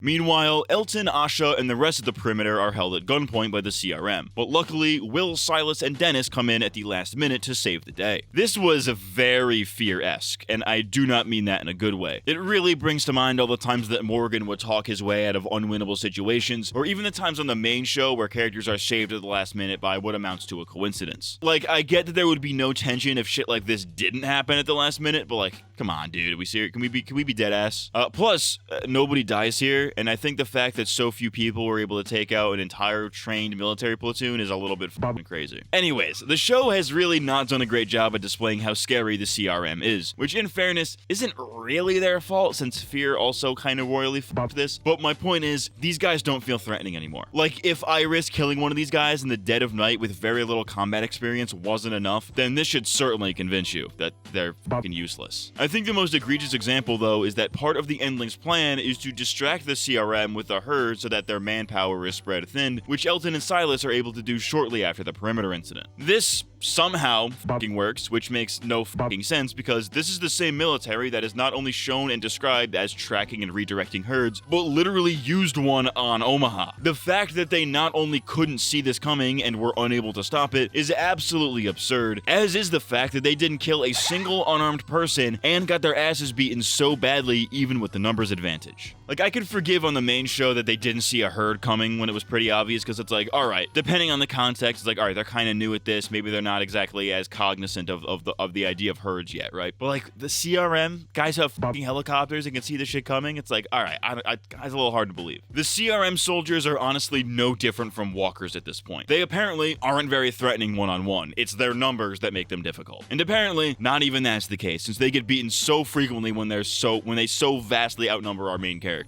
Meanwhile, Elton, Asha, and the rest of the perimeter are held at gunpoint by the CRM, but luckily, Will, Silas, and Dennis come in at the last minute to save the day. This was very Fear-esque, and I do not mean that in a good way. It really brings to mind all the times that Morgan would talk his way out of unwinnable situations, or even the times on the main show where characters are saved at the last minute by what amounts to a coincidence. Like, I get that there would be no tension if shit like this didn't happen at the last minute, but like, come on, dude, are we serious? Can we be dead ass? Plus, nobody dies here, and I think the fact that so few people were able to take out an entire trained military platoon is a little bit fucking crazy. Anyways, the show has really not done a great job at displaying how scary the CRM is, which in fairness isn't really their fault since Fear also kind of royally fucked this, but my point is, these guys don't feel threatening anymore. Like, if Iris killing one of these guys in the dead of night with very little combat experience wasn't enough, then this should certainly convince you that they're fucking useless. I think the most egregious example, though, is that part of the Endlings' plan is to distract the CRM with a herd so that their manpower is spread thin, which Elton and Silas are able to do shortly after the perimeter incident. This somehow fucking works, which makes no fucking sense because this is the same military that is not only shown and described as tracking and redirecting herds, but literally used one on Omaha. The fact that they not only couldn't see this coming and were unable to stop it is absolutely absurd, as is the fact that they didn't kill a single unarmed person and got their asses beaten so badly even with the numbers advantage. Like, I could forgive on the main show that they didn't see a herd coming when it was pretty obvious, because it's like, alright, depending on the context, it's like, alright, they're kind of new at this, maybe they're not exactly as cognizant of the idea of herds yet, right? But like, the CRM, guys have fucking helicopters and can see the shit coming, it's like, alright, it's a little hard to believe. The CRM soldiers are honestly no different from walkers at this point. They apparently aren't very threatening one-on-one, it's their numbers that make them difficult. And apparently, not even that's the case, since they get beaten so frequently when they so vastly outnumber our main characters.